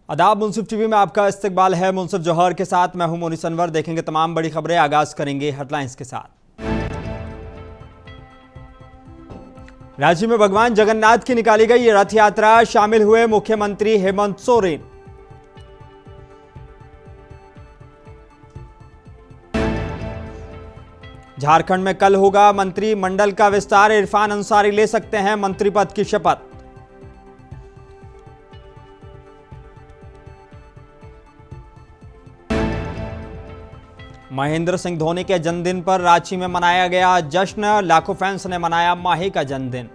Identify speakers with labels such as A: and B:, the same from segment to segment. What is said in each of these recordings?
A: आदाब, मुंसिफ टीवी में आपका इस्तकबाल है। मुंसिफ जौहर के साथ मैं हूं मोनिस अनवर। देखेंगे तमाम बड़ी खबरें। आगाज करेंगे हेडलाइंस के साथ। राज्य में भगवान जगन्नाथ की निकाली गई रथ यात्रा, शामिल हुए मुख्यमंत्री हेमंत सोरेन। झारखंड में कल होगा मंत्रिमंडल का विस्तार, इरफान अंसारी ले सकते हैं मंत्री पद की शपथ। महेंद्र सिंह धोनी के जन्मदिन पर रांची में मनाया गया जश्न, लाखों फैंस ने मनाया माही का जन्मदिन।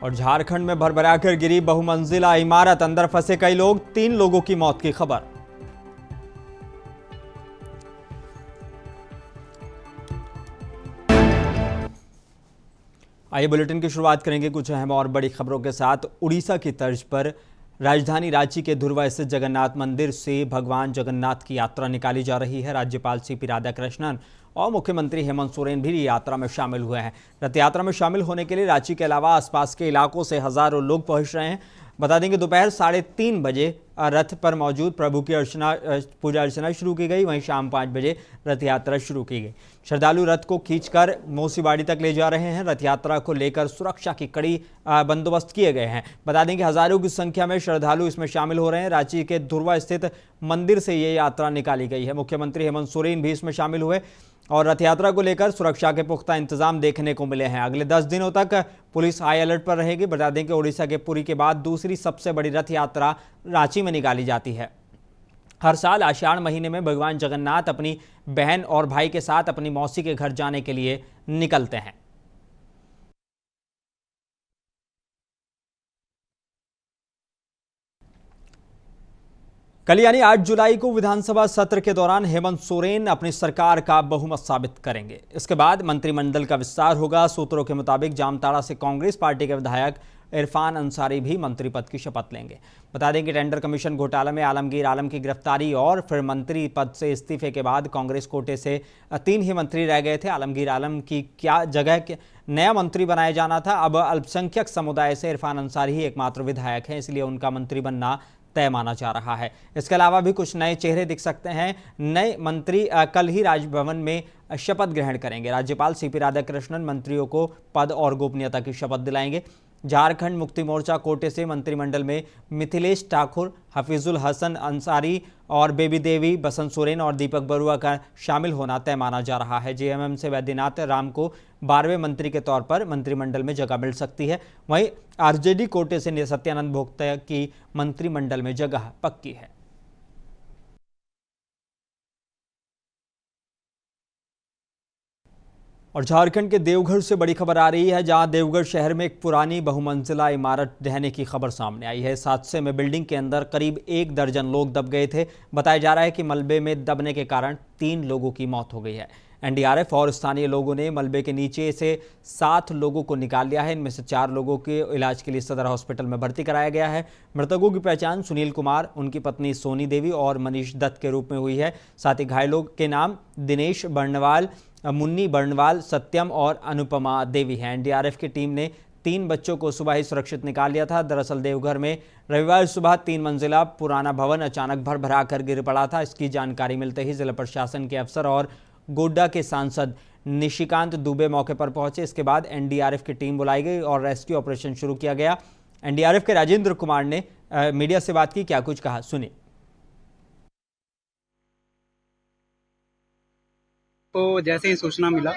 A: और झारखंड में भरभराकर गिरी बहुमंजिला इमारत, अंदर फंसे कई लोग, 3 लोगों की मौत की खबर। आइए बुलेटिन की शुरुआत करेंगे कुछ अहम और बड़ी खबरों के साथ। उड़ीसा की तर्ज पर राजधानी रांची के धुर्वा स्थित जगन्नाथ मंदिर से भगवान जगन्नाथ की यात्रा निकाली जा रही है। राज्यपाल सीपी राधाकृष्णन और मुख्यमंत्री हेमंत सोरेन भी यात्रा में शामिल हुए हैं। रथ यात्रा में शामिल होने के लिए रांची के अलावा आसपास के इलाकों से हजारों लोग पहुंच रहे हैं। बता दें कि दोपहर 3:30 बजे रथ पर मौजूद प्रभु की पूजा अर्चना शुरू की गई। वहीं शाम 5 बजे रथ यात्रा शुरू की गई। श्रद्धालु रथ को खींचकर मोसीबाड़ी तक ले जा रहे हैं। रथ यात्रा को लेकर सुरक्षा की कड़ी बंदोबस्त किए गए हैं। बता दें कि हजारों की संख्या में श्रद्धालु इसमें शामिल हो रहे हैं। रांची के धुर्वा स्थित मंदिर से ये यात्रा निकाली गई है। मुख्यमंत्री हेमंत सोरेन भी इसमें शामिल हुए और रथ यात्रा को लेकर सुरक्षा के पुख्ता इंतजाम देखने को मिले हैं। अगले 10 दिनों तक पुलिस हाई अलर्ट पर रहेगी। बता दें कि ओडिशा के पुरी के बाद दूसरी सबसे बड़ी रथ यात्रा रांची में निकाली जाती है। हर साल आषाढ़ महीने में भगवान जगन्नाथ अपनी बहन और भाई के साथ अपनी मौसी के घर जाने के लिए निकलते हैं। कल यानी 8 जुलाई को विधानसभा सत्र के दौरान हेमंत सोरेन अपनी सरकार का बहुमत साबित करेंगे। इसके बाद मंत्रिमंडल का विस्तार होगा। सूत्रों के मुताबिक जामताड़ा से कांग्रेस पार्टी के विधायक इरफान अंसारी भी मंत्री पद की शपथ लेंगे। बता दें कि टेंडर कमीशन घोटाला में आलमगीर आलम की गिरफ्तारी और फिर मंत्री पद से इस्तीफे के बाद कांग्रेस कोटे से 3 ही मंत्री रह गए थे। आलमगीर आलम की क्या जगह नया मंत्री बनाया जाना था। अब अल्पसंख्यक समुदाय से इरफान अंसारी ही एकमात्र विधायक हैं, इसलिए उनका मंत्री बनना तय माना जा रहा है। इसके अलावा भी कुछ नए चेहरे दिख सकते हैं। नए मंत्री कल ही राजभवन में शपथ ग्रहण करेंगे। राज्यपाल सीपी राधाकृष्णन मंत्रियों को पद और गोपनीयता की शपथ दिलाएंगे। झारखंड मुक्ति मोर्चा कोटे से मंत्रिमंडल में मिथिलेश ठाकुर, हफीजुल हसन अंसारी और बेबी देवी, बसंत सोरेन और दीपक बरुआ का शामिल होना तय माना जा रहा है। जेएमएम से वैद्यनाथ राम को 12वें मंत्री के तौर पर मंत्रिमंडल में जगह मिल सकती है। वहीं आरजेडी कोटे से सत्यानंद भोक्ता की मंत्रिमंडल में जगह पक्की है। और झारखंड के देवघर से बड़ी खबर आ रही है, जहां देवघर शहर में एक पुरानी बहुमंजिला इमारत ढहने की खबर सामने आई है। इस हादसे में बिल्डिंग के अंदर करीब 1 दर्जन लोग दब गए थे। बताया जा रहा है कि मलबे में दबने के कारण 3 लोगों की मौत हो गई है। एनडीआरएफ और स्थानीय लोगों ने मलबे के नीचे से 7 लोगों को निकाल लिया है। इनमें से 4 लोगों के इलाज के लिए सदर हॉस्पिटल में भर्ती कराया गया है। मृतकों की पहचान सुनील कुमार, उनकी पत्नी सोनी देवी और मनीष दत्त के रूप में हुई है। साथ ही घायलों के नाम दिनेश बर्णवाल, मुन्नी बर्णवाल, सत्यम और अनुपमा देवी हैं। एनडीआरएफ की टीम ने 3 बच्चों को सुबह ही सुरक्षित निकाल लिया था। दरअसल देवघर में रविवार सुबह 3 मंजिला पुराना भवन अचानक भर कर गिर पड़ा था। इसकी जानकारी मिलते ही जिला प्रशासन के अफसर और गोड्डा के सांसद निशिकांत दुबे मौके पर पहुंचे। इसके बाद एनडीआरएफ की टीम बुलाई गई और रेस्क्यू ऑपरेशन शुरू किया गया। एनडीआरएफ के राजेंद्र कुमार ने मीडिया से बात की, क्या कुछ कहा, सुनिए।
B: तो जैसे ही सूचना मिला,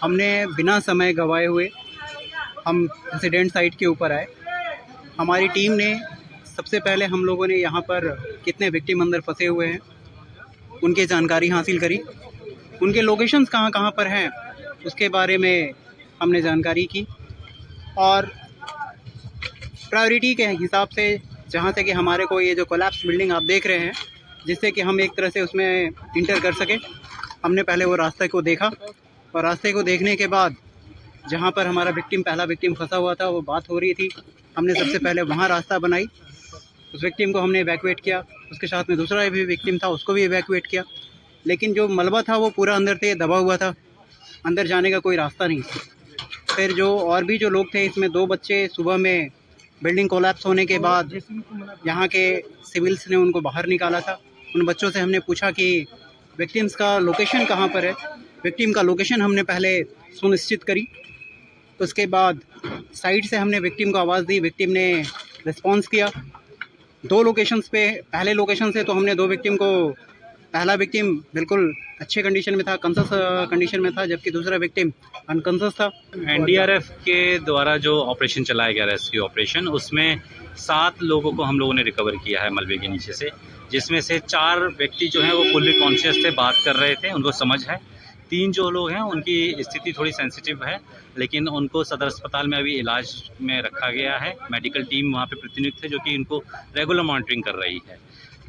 B: हमने बिना समय गंवाए हुए हम इंसिडेंट साइट के ऊपर आए। हमारी टीम ने सबसे पहले हम लोगों ने यहाँ पर कितने विक्टिम अंदर फंसे हुए हैं उनकी जानकारी हासिल करी। उनके लोकेशंस कहाँ कहाँ पर हैं उसके बारे में हमने जानकारी की और प्रायोरिटी के हिसाब से जहाँ से कि हमारे को ये जो कोलैप्स बिल्डिंग आप देख रहे हैं, जिससे कि हम एक तरह से उसमें इंटर कर सके, हमने पहले वो रास्ते को देखा और रास्ते को देखने के बाद जहाँ पर हमारा पहला विक्टिम फंसा हुआ था, वो बात हो रही थी, हमने सबसे पहले वहाँ रास्ता बनाई। उस विक्टिम को हमने इवैक्यूएट किया। उसके साथ में दूसरा भी विक्टिम था, उसको भी इवैक्यूएट किया। लेकिन जो मलबा था वो पूरा अंदर से दबा हुआ था, अंदर जाने का कोई रास्ता नहीं। फिर जो और भी जो लोग थे, इसमें 2 बच्चे सुबह में बिल्डिंग कोलैप्स होने के बाद यहाँ के सिविल्स ने उनको बाहर निकाला था। उन बच्चों से हमने पूछा कि विक्टिम्स का लोकेशन कहाँ पर है। विक्टिम का लोकेशन हमने पहले सुनिश्चित करी, तो उसके बाद साइड से हमने विक्टिम को आवाज़ दी। विक्टिम ने रिस्पॉन्स किया 2 लोकेशंस पे। पहले लोकेशन से तो हमने 2 विक्टिम को, पहला विक्टिम बिल्कुल अच्छे कंडीशन में था, कॉन्शस कंडीशन में था, जबकि दूसरा विक्टिम अनकॉन्शस था।
C: एनडीआरएफ के द्वारा जो ऑपरेशन चलाया गया, रेस्क्यू ऑपरेशन, उसमें 7 लोगों को हम लोगों ने रिकवर किया है मलबे के नीचे से, जिसमें से 4 व्यक्ति जो हैं वो फुल्ली कॉन्शियस थे, बात कर रहे थे, उनको समझ है। 3 जो लोग हैं उनकी स्थिति थोड़ी सेंसिटिव है, लेकिन उनको सदर अस्पताल में अभी इलाज में रखा गया है। मेडिकल टीम वहाँ पे प्रतिनियुक्त है जो कि इनको रेगुलर मॉनिटरिंग कर रही है।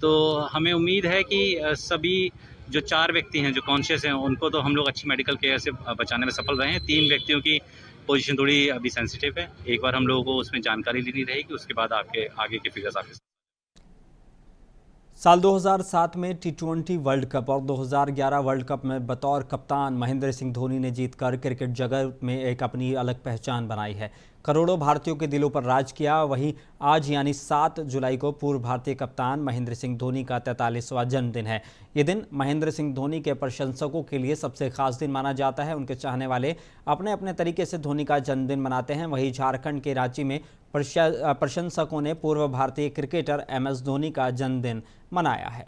C: तो हमें उम्मीद है कि सभी जो 4 व्यक्ति हैं जो कॉन्शियस हैं, उनको तो हम लोग अच्छी मेडिकल केयर से बचाने में सफल रहे हैं। 3 व्यक्तियों की पोजीशन थोड़ी अभी सेंसिटिव है। एक बार हम लोगों को उसमें जानकारी लेनी रहेगी, उसके बाद आपके आगे के फिगर्स आपके।
A: साल 2007 में T20 वर्ल्ड कप और 2011 वर्ल्ड कप में बतौर कप्तान महेंद्र सिंह धोनी ने जीतकर क्रिकेट जगत में एक अपनी अलग पहचान बनाई है। करोड़ों भारतीयों के दिलों पर राज किया। वहीं आज यानी 7 जुलाई को पूर्व भारतीय कप्तान महेंद्र सिंह धोनी का 43वां जन्मदिन है। ये दिन महेंद्र सिंह धोनी के प्रशंसकों के लिए सबसे खास दिन माना जाता है। उनके चाहने वाले अपने अपने तरीके से धोनी का जन्मदिन मनाते हैं। वहीं झारखंड के रांची में प्रशंसकों ने पूर्व भारतीय क्रिकेटर MS धोनी का जन्मदिन मनाया है।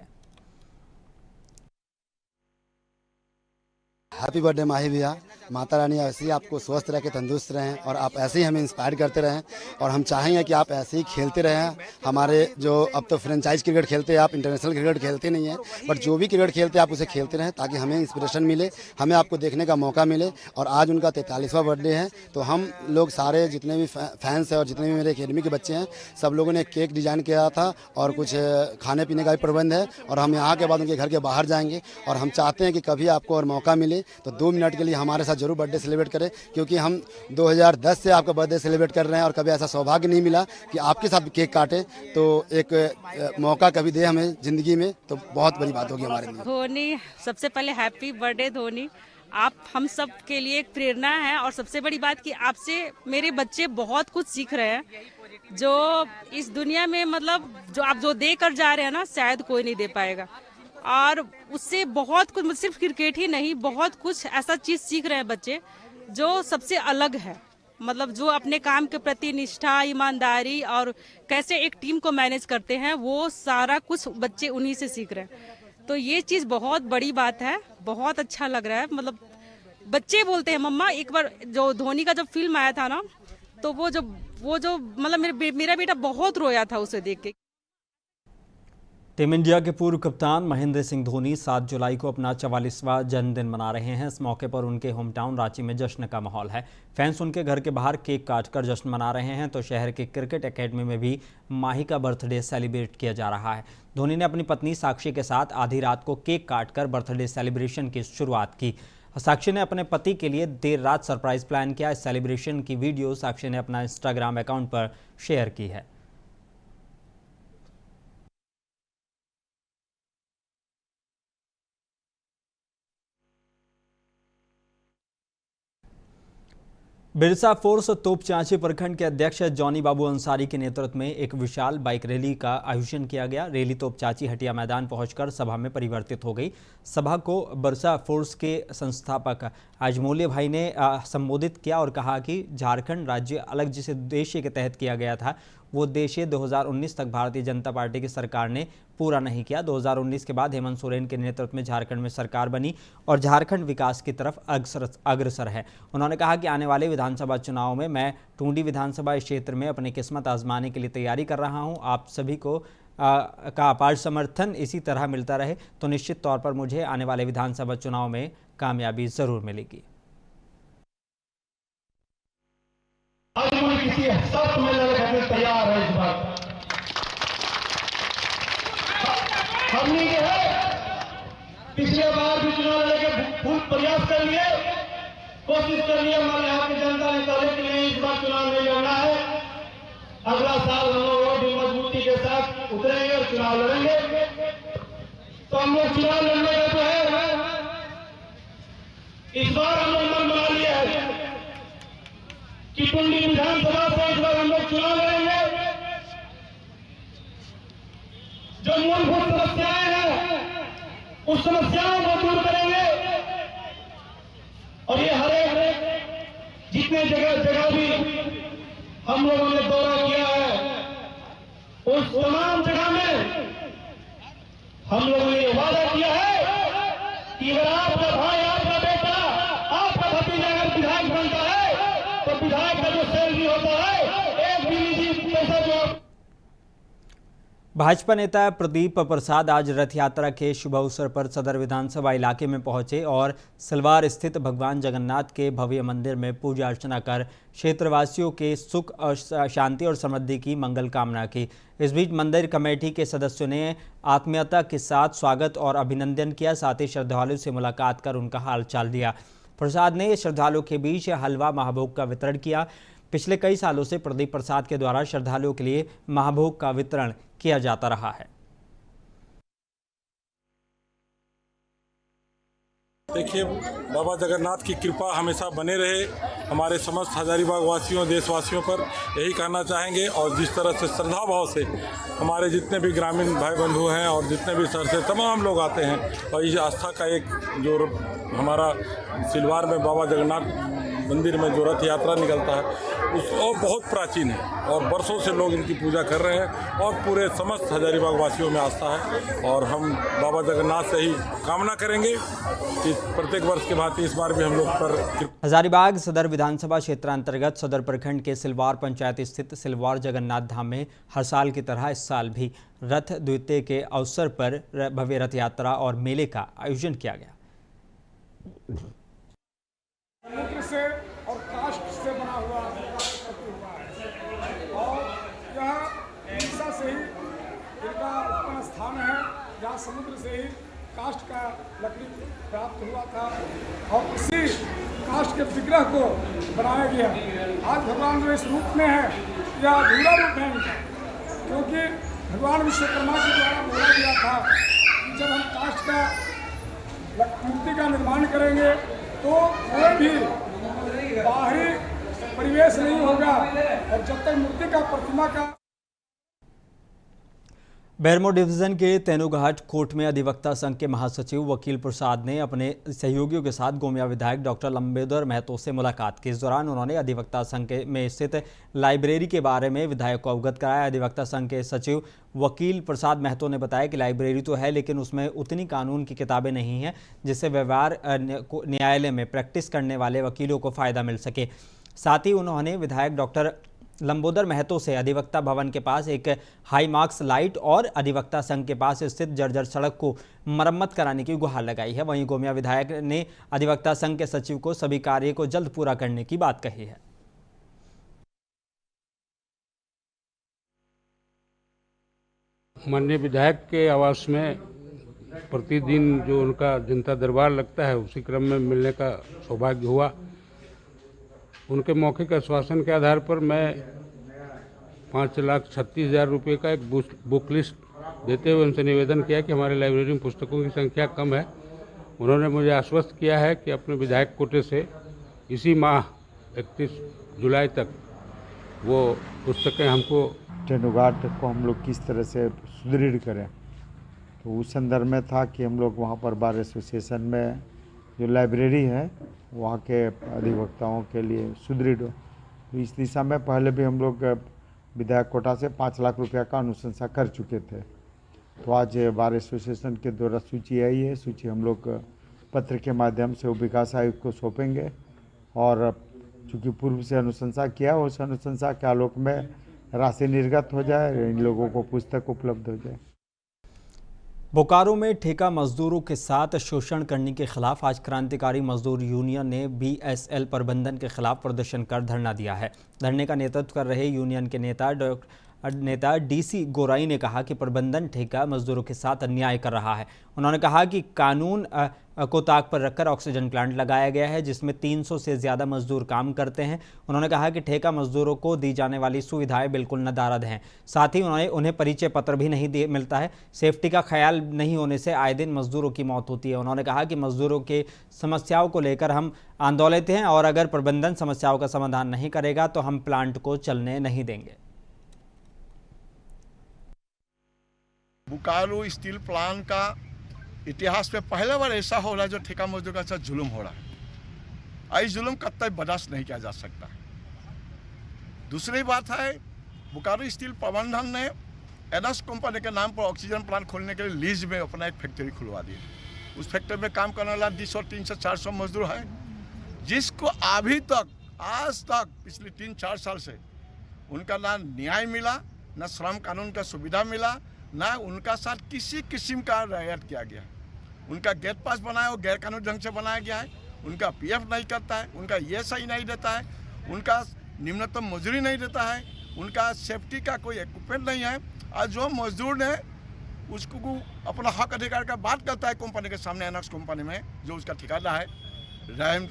D: हैप्पी बर्थडे माही भैया। माता रानी ऐसे ही आपको स्वस्थ रह के तंदुरुस्त रहें और आप ऐसे ही हमें इंस्पायर करते रहें, और हम चाहेंगे कि आप ऐसे ही खेलते रहें। हमारे जो अब तो फ्रेंचाइज क्रिकेट खेलते हैं आप, इंटरनेशनल क्रिकेट खेलते नहीं हैं, बट जो भी क्रिकेट खेलते हैं आप उसे खेलते रहें ताकि हमें इंस्पिरेशन मिले, हमें आपको देखने का मौका मिले। और आज उनका 43वां बर्थडे है, तो हम लोग सारे जितने भी फैंस हैं और जितने भी मेरे एकेडमी के बच्चे हैं, सब लोगों ने केक डिज़ाइन किया था और कुछ खाने पीने का भी प्रबंध है। और हम यहाँ के बाद उनके घर के बाहर जाएंगे और हम चाहते हैं कि कभी आपको और मौका मिले तो 2 मिनट के लिए हमारे साथ जरूर बर्थडे सेलिब्रेट करें, क्योंकि हम 2010 से आपका बर्थडे सेलिब्रेट कर रहे हैं और कभी ऐसा सौभाग्य नहीं मिला कि आपके साथ केक काटे। तो एक मौका कभी दे हमें जिंदगी में, तो बहुत बड़ी बात होगी हमारे लिए।
E: धोनी, सबसे पहले हैप्पी बर्थडे धोनी। आप हम सब के लिए एक प्रेरणा है, और सबसे बड़ी बात कि आपसे मेरे बच्चे बहुत कुछ सीख रहे हैं, जो इस दुनिया में मतलब जो आप जो दे कर जा रहे हैं ना, शायद कोई नहीं दे पाएगा। और उससे बहुत कुछ, सिर्फ क्रिकेट ही नहीं, बहुत कुछ ऐसा चीज सीख रहे हैं बच्चे जो सबसे अलग है। मतलब जो अपने काम के प्रति निष्ठा, ईमानदारी और कैसे एक टीम को मैनेज करते हैं, वो सारा कुछ बच्चे उन्हीं से सीख रहे हैं। तो ये चीज बहुत बड़ी बात है, बहुत अच्छा लग रहा है। मतलब बच्चे बोलते हैं मम्मा, एक बार जो धोनी का जब फिल्म आया था ना, तो वो जो मतलब मेरा बेटा बहुत रोया था उसे देख के।
A: टीम इंडिया के पूर्व कप्तान महेंद्र सिंह धोनी 7 जुलाई को अपना 44वां जन्मदिन मना रहे हैं। इस मौके पर उनके होम टाउन रांची में जश्न का माहौल है। फैंस उनके घर के बाहर केक काटकर जश्न मना रहे हैं, तो शहर के क्रिकेट एकेडमी में भी माही का बर्थडे सेलिब्रेट किया जा रहा है। धोनी ने अपनी पत्नी साक्षी के साथ आधी रात को केक काटकर बर्थडे सेलिब्रेशन की शुरुआत की। साक्षी ने अपने पति के लिए देर रात सरप्राइज प्लान किया। इस सेलिब्रेशन की वीडियो साक्षी ने अपना इंस्टाग्राम अकाउंट पर शेयर की है। बिरसा फोर्स तोपचांची प्रखंड के अध्यक्ष जॉनी बाबू अंसारी के नेतृत्व में एक विशाल बाइक रैली का आयोजन किया गया। रैली तोपचांची हटिया मैदान पहुंचकर सभा में परिवर्तित हो गई। सभा को बिरसा फोर्स के संस्थापक अजमौली भाई ने संबोधित किया और कहा कि झारखंड राज्य अलग जिस उद्देश्य के तहत किया गया था, वो उद्देश्य 2019 तक भारतीय जनता पार्टी की सरकार ने पूरा नहीं किया। 2019 के बाद हेमंत सोरेन के नेतृत्व में झारखंड में सरकार बनी और झारखंड विकास की तरफ अग्रसर है। उन्होंने कहा कि आने वाले विधानसभा चुनाव में मैं टूंडी विधानसभा क्षेत्र में अपनी किस्मत आजमाने के लिए तैयारी कर रहा हूं। आप सभी को का अपार समर्थन इसी तरह मिलता रहे तो निश्चित तौर पर मुझे आने वाले विधानसभा चुनाव में कामयाबी जरूर मिलेगी।
F: आज मुझे किसी सख्त में लड़ने तैयार है। इस बात हमने जो है पिछले बार भी चुनाव लड़के फुल प्रयास कर लिए, कोशिश कर लिए, हमारे यहाँ की जनता ने कहा कि नहीं, इस बार चुनाव नहीं लड़ना है। अगला साल हम लोग और भी मजबूती के साथ उतरेंगे और चुनाव लड़ेंगे। तो हम लोग चुनाव लड़ने का जो है इस बार हम लोग मन बना लिया है टुंडी विधानसभा से इस बार हम लोग चुनाव लड़ेंगे। जो मूलभूत समस्याएं हैं उस समस्याओं को दूर करेंगे और ये हर एक जितने जगह भी हम लोगों ने दौरा किया है उस तमाम जगह में हम लोगों ने ये वादा किया है कि अगर आपका भाई, आपका बेटा, आपका भतीजा अगर विधायक बनता है तो विधायक का जो सैलरी होता है एक भी निजी पैसा जो
A: भाजपा नेता प्रदीप प्रसाद आज रथ यात्रा के शुभ अवसर पर सदर विधानसभा इलाके में पहुंचे और सिलवार स्थित भगवान जगन्नाथ के भव्य मंदिर में पूजा अर्चना कर क्षेत्रवासियों के सुख और शांति और समृद्धि की मंगल कामना की। इस बीच मंदिर कमेटी के सदस्यों ने आत्मीयता के साथ स्वागत और अभिनंदन किया, साथ ही श्रद्धालुओं से मुलाकात कर उनका हालचाल लिया। प्रसाद ने श्रद्धालुओं के बीच हलवा महाभोग का वितरण किया। पिछले कई सालों से प्रदीप प्रसाद के द्वारा श्रद्धालुओं के लिए महाभोग का वितरण किया जाता रहा है।
G: देखिए, बाबा जगन्नाथ की कृपा हमेशा बने रहे हमारे समस्त हजारीबाग वासियों, देशवासियों पर, यही कहना चाहेंगे। और जिस तरह से श्रद्धा भाव से हमारे जितने भी ग्रामीण भाई बंधु हैं और जितने भी शहर से तमाम लोग आते हैं और इस आस्था का एक जो हमारा सिलवार में बाबा जगन्नाथ मंदिर में जो रथ यात्रा निकलता है वो बहुत प्राचीन है और वर्षों से लोग इनकी पूजा कर रहे हैं और पूरे समस्त हजारीबाग वासियों में आस्था है। और हम बाबा जगन्नाथ से ही कामना करेंगे कि प्रत्येक वर्ष के भांति इस बार भी हम लोग पर।
A: हजारीबाग सदर विधानसभा क्षेत्रांतर्गत सदर प्रखंड के सिलवार पंचायत स्थित सिलवार जगन्नाथ धाम में हर साल की तरह इस साल भी रथ द्वितीय के अवसर पर भव्य रथ यात्रा और मेले का आयोजन किया गया।
H: समुद्र से और काष्ठ से बना हुआ हुआ है और यह ऐसा से ही इनका उत्पन्न स्थान है जहाँ समुद्र से ही काष्ठ का लकड़ी प्राप्त हुआ था और उसी काष्ठ के विग्रह को बनाया गया। आज भगवान जो इस रूप में है यह अधूरा रूप है इनका, क्योंकि भगवान विश्वकर्मा के द्वारा बोला गया था कि जब हम काष्ठ का मूर्ति का निर्माण करेंगे तो कोई भी बाहरी परिवेश नहीं होगा और जब तक मूर्ति का प्रतिमा का।
A: बैरमो डिवीजन के तेनुघाट कोर्ट में अधिवक्ता संघ के महासचिव वकील प्रसाद ने अपने सहयोगियों के साथ गोमिया विधायक डॉक्टर लंबोदर महतो से मुलाकात की। इस दौरान उन्होंने अधिवक्ता संघ में स्थित लाइब्रेरी के बारे में विधायक को अवगत कराया। अधिवक्ता संघ के सचिव वकील प्रसाद महतो ने बताया कि लाइब्रेरी तो है लेकिन उसमें उतनी कानून की किताबें नहीं हैं जिससे व्यवहार न्यायालय में प्रैक्टिस करने वाले वकीलों को फ़ायदा मिल सके। साथ ही उन्होंने विधायक डॉक्टर लंबोदर महतो से अधिवक्ता भवन के पास एक हाई मार्क्स लाइट और अधिवक्ता संघ के पास स्थित जर्जर सड़क को मरम्मत कराने की गुहार लगाई है। वहीं गोमिया विधायक ने अधिवक्ता संघ के सचिव को सभी कार्य को जल्द पूरा करने की बात कही है।
I: माननीय विधायक के आवास में प्रतिदिन जो उनका जनता दरबार लगता है उसी क्रम में मिलने का सौभाग्य हुआ। उनके मौखिक आश्वासन के आधार पर मैं 5,36,000 रुपये का एक बुक लिस्ट देते हुए उनसे निवेदन किया कि हमारे लाइब्रेरी में पुस्तकों की संख्या कम है। उन्होंने मुझे आश्वस्त किया है कि अपने विधायक कोटे से इसी माह 31 जुलाई तक वो पुस्तकें हमको।
J: तेनुघाट को हम लोग किस तरह से सुदृढ़ करें, तो उस संदर्भ में था कि हम लोग वहाँ पर बार एसोसिएशन में जो लाइब्रेरी है वहाँ के अधिवक्ताओं के लिए सुदृढ़ हो, तो इस दिशा में पहले भी हम लोग विधायक कोटा से 5 लाख रुपया का अनुशंसा कर चुके थे। तो आज बार एसोसिएशन के द्वारा सूची आई है, सूची हम लोग पत्र के माध्यम से विकास आयुक्त को सौंपेंगे और चूँकि पूर्व से अनुशंसा किया उस अनुशंसा के आलोक में राशि निर्गत हो जाए, इन लोगों को पुस्तक उपलब्ध हो जाए।
A: बोकारो में ठेका मजदूरों के साथ शोषण करने के खिलाफ आज क्रांतिकारी मजदूर यूनियन ने बीएसएल प्रबंधन के खिलाफ प्रदर्शन कर धरना दिया है। धरने का नेतृत्व कर रहे यूनियन के नेता नेता डीसी गोराई ने कहा कि प्रबंधन ठेका मजदूरों के साथ अन्याय कर रहा है। उन्होंने कहा कि कानून को ताक पर रखकर ऑक्सीजन प्लांट लगाया गया है जिसमें 300 से ज़्यादा मजदूर काम करते हैं। उन्होंने कहा कि ठेका मजदूरों को दी जाने वाली सुविधाएं बिल्कुल नदारद हैं। साथ ही उन्हें परिचय पत्र भी नहीं मिलता है। सेफ्टी का ख्याल नहीं होने से आए दिन मजदूरों की मौत होती है। उन्होंने कहा कि मजदूरों के समस्याओं को लेकर हम आंदोलित हैं और अगर प्रबंधन समस्याओं का समाधान नहीं करेगा तो हम प्लांट को चलने नहीं देंगे।
K: बोकारो स्टील प्लांट का इतिहास में पहला बार ऐसा हो रहा है जो ठेका मजदूर का साथ जुल्म हो रहा है। इस जुल्म का कतई बर्दाश्त नहीं किया जा सकता। दूसरी बात है, बोकारो स्टील प्रबंधन ने एनएस कंपनी के नाम पर ऑक्सीजन प्लांट खोलने के लिए लीज में अपना एक फैक्ट्री खुलवा दी। उस फैक्ट्री में काम करने वाला 200-300-400 मजदूर है, जिसको अभी तक आज तक पिछले 3-4 साल से उनका ना न्याय मिला, ना श्रम कानून का सुविधा मिला, ना उनका साथ किसी किस्म का रियायत किया गया। उनका गेट पास बनाया वो गैर कानूनी ढंग से बनाया गया है। उनका पीएफ नहीं करता है, उनका ईएसआई नहीं देता है, उनका निम्नतम मजदूरी नहीं देता है, उनका सेफ्टी का कोई इक्विपमेंट नहीं है। और जो मजदूर ने उसको अपना हक अधिकार का बात करता है कंपनी के सामने, एनएक्स कंपनी में जो उसका ठिकाना है रैम,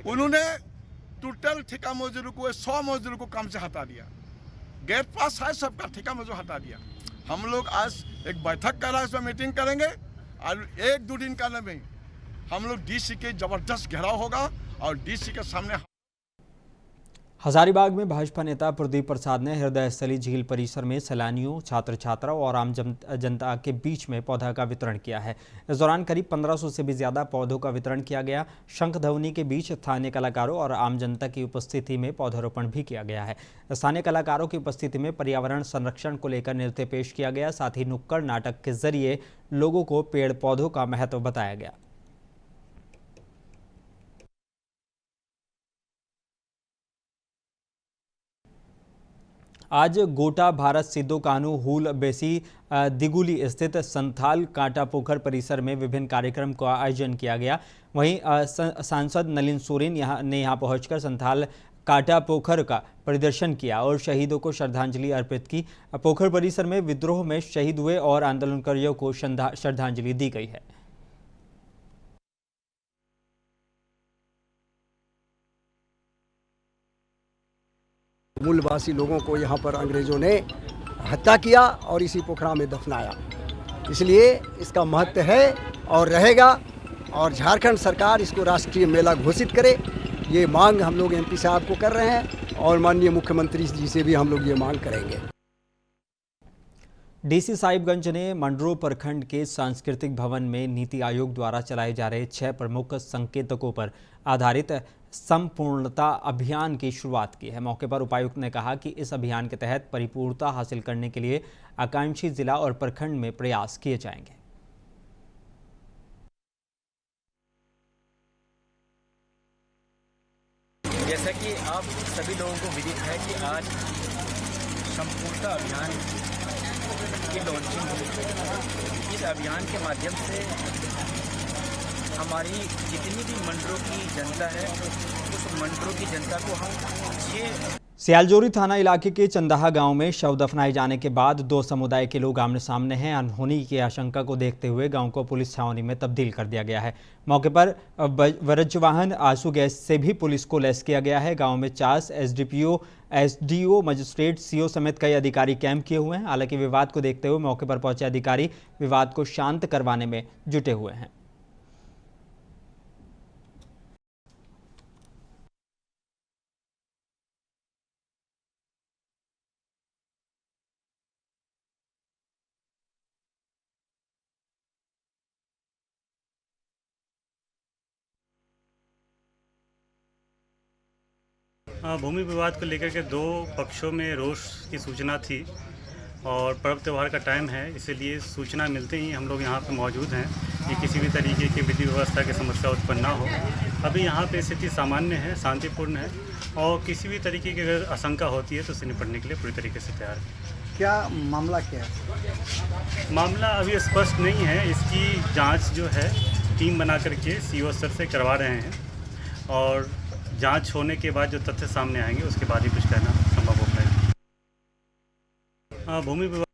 K: उन्होंने टोटल ठेका मजदूर को 100 मजदूर को काम से हटा दिया। गेट पास है सबका ठेका मजदूर हटा दिया। हम लोग आज एक बैठक कर रहे हैं, उसमें मीटिंग करेंगे और 1-2 दिन का नहीं हम लोग डीसी के जबरदस्त घेराव होगा और डीसी के सामने।
A: हजारीबाग में भाजपा नेता प्रदीप प्रसाद ने हृदय स्थली झील परिसर में सैलानियों, छात्र छात्राओं और आम जनता के बीच में पौधा का वितरण किया है। इस दौरान करीब 1500 से भी ज्यादा पौधों का वितरण किया गया। शंख ध्वनि के बीच स्थानीय कलाकारों और आम जनता की उपस्थिति में पौधारोपण भी किया गया है। स्थानीय कलाकारों की उपस्थिति में पर्यावरण संरक्षण को लेकर नृत्य पेश किया गया। साथ ही नुक्कड़ नाटक के जरिए लोगों को पेड़ पौधों का महत्व बताया गया। आज गोटा भारत सिद्धो कान्हू हूल बेसी दिगुली स्थित संथाल कांटा पोखर परिसर में विभिन्न कार्यक्रम का आयोजन किया गया। वहीं सांसद नलिन सोरेन यहाँ पहुंचकर संथाल कांटा पोखर का परिदर्शन किया और शहीदों को श्रद्धांजलि अर्पित की। पोखर परिसर में विद्रोह में शहीद हुए और आंदोलनकारियों को श्रद्धांजलि दी गई है।
L: मूलवासी लोगों को यहाँ पर अंग्रेजों ने हत्या किया और इसी पोखरा में दफनाया, इसलिए इसका महत्व है और रहेगा। और झारखंड सरकार इसको राष्ट्रीय मेला घोषित करे, ये मांग हम लोग एमपी साहब को कर रहे हैं और माननीय मुख्यमंत्री जी से भी हम लोग ये मांग करेंगे।
A: डीसी साहिबगंज ने मंडरो प्रखंड के सांस्कृतिक भवन में नीति आयोग द्वारा चलाए जा रहे 6 प्रमुख संकेतकों पर आधारित संपूर्णता अभियान की शुरुआत की है। मौके पर उपायुक्त ने कहा कि इस अभियान के तहत परिपूर्णता हासिल करने के लिए आकांक्षी जिला और प्रखंड में प्रयास किए जाएंगे।
M: जैसा कि आप सभी लोगों को विदित है कि आज संपूर्णता अभियान की लॉन्चिंग हुई। इस अभियान के माध्यम से हमारी जितनी भी मंडलों की जनता है उस मंडलों की जनता को हम
A: सियालजोरी थाना इलाके के चंदाहा गांव में शव दफनाए जाने के बाद 2 समुदाय के लोग आमने सामने हैं। अनहोनी की आशंका को देखते हुए गांव को पुलिस छावनी में तब्दील कर दिया गया है। मौके पर वज्रवाहन आंसू गैस से भी पुलिस को लैस किया गया है। गांव में 4 एसडीओ, मजिस्ट्रेट, सीओ समेत कई अधिकारी कैंप किए हुए हैं। हालांकि विवाद को देखते हुए मौके पर पहुंचे अधिकारी विवाद को शांत करवाने में जुटे हुए हैं।
N: भूमि विवाद को लेकर के 2 पक्षों में रोष की सूचना थी और पर्व त्यौहार का टाइम है, इसीलिए सूचना मिलते ही हम लोग यहाँ पे मौजूद हैं कि किसी भी तरीके की विधि व्यवस्था की समस्या उत्पन्न ना हो। अभी यहाँ पे स्थिति सामान्य है, शांतिपूर्ण है और किसी भी तरीके की अगर आशंका होती है तो उससे निपटने के लिए पूरी तरीके से तैयार है।
L: क्या मामला क्या है?
N: मामला अभी स्पष्ट नहीं है। इसकी जाँच जो है टीम बना करके सीओ स्तर से करवा रहे हैं और जांच होने के बाद जो तथ्य सामने आएंगे उसके बाद ही कुछ कहना संभव हो पाएगा। भूमि विवाद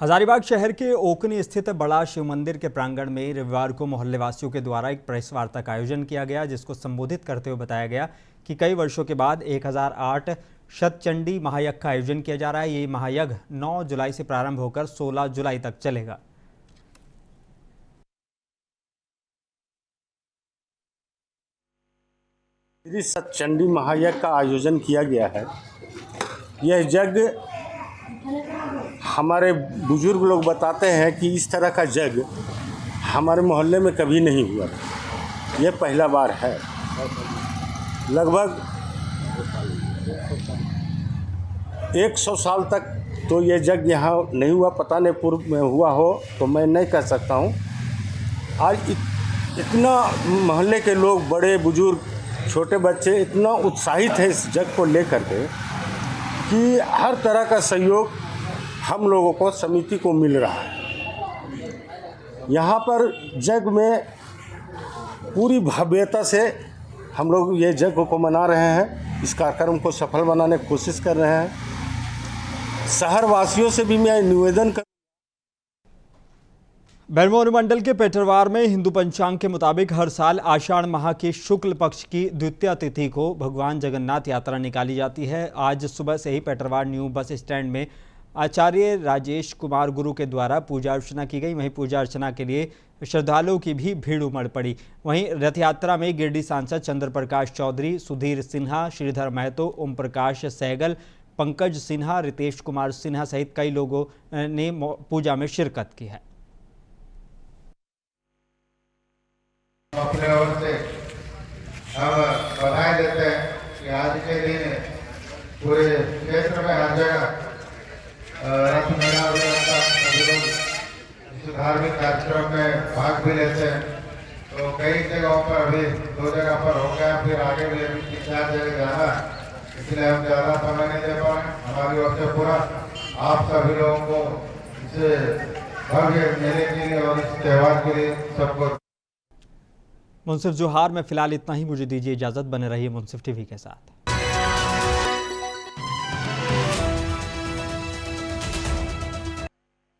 A: हजारीबाग शहर के ओकनी स्थित बड़ा शिव मंदिर के प्रांगण में रविवार को मोहल्ले वासियों के द्वारा एक प्रेस वार्ता का आयोजन किया गया, जिसको संबोधित करते हुए बताया गया कि कई वर्षों के बाद 1008 शतचंडी महायज्ञ का आयोजन किया जा रहा है। ये महायज्ञ 9 जुलाई से प्रारंभ होकर 16 जुलाई तक चलेगा।
O: श्री शतचंडी महायज्ञ का आयोजन किया गया है। यह यज्ञ हमारे बुजुर्ग लोग बताते हैं कि इस तरह का यज्ञ हमारे मोहल्ले में कभी नहीं हुआ था। यह पहला बार है। लगभग 100 साल तक तो ये यज्ञ यहाँ नहीं हुआ, पता नहीं पूर्व में हुआ हो तो मैं नहीं कह सकता हूँ। आज इतना मोहल्ले के लोग, बड़े बुजुर्ग, छोटे बच्चे इतना उत्साहित हैं इस यज्ञ को लेकर के कि हर तरह का सहयोग हम लोगों को समिति को मिल रहा है। यहाँ पर यज्ञ में पूरी भव्यता से हम लोग ये यज्ञ को मना रहे हैं। इस कार्यक्रम को सफल बनाने की कोशिश कर रहे हैं। शहर वासियों से भी मैं निवेदन कर
A: बेरमो अनुमंडल के पेटरवार में हिंदू पंचांग के मुताबिक हर साल आषाढ़ माह के शुक्ल पक्ष की द्वितीय तिथि को भगवान जगन्नाथ यात्रा निकाली जाती है। आज सुबह से ही पेटरवार न्यू बस स्टैंड में आचार्य राजेश कुमार गुरु के द्वारा पूजा अर्चना की गई। वहीं पूजा अर्चना के लिए श्रद्धालुओं की भी भीड़ उमड़ पड़ी। वहीं रथ यात्रा में गिरडी सांसद चंद्र प्रकाश चौधरी, सुधीर सिन्हा, श्रीधर महतो, ओम प्रकाश सहगल, पंकज सिन्हा, रितेश कुमार सिन्हा सहित कई लोगों ने पूजा में शिरकत की है।
P: अपने ओर से हम बधाई देते हैं कि आज के दिन पूरे क्षेत्र में हर जगह रथ मेला होता है। सभी लोग इस धार्मिक कार्यक्रम में भाग भी लेते हैं। तो कई जगहों पर अभी 2 जगह पर हो गया, फिर आगे भी 3-4 जगह जाना है, इसलिए हम ज़्यादा समय नहीं दे पा रहे। हमारी ओर से पूरा आप सभी लोगों को इस भव्य मेले के लिए और इस त्यौहार के लिए सबको।
A: मुंसिफ जोहार में फिलहाल इतना ही। मुझे दीजिए इजाज़त। बने रहिए मुंसिफ टीवी के साथ।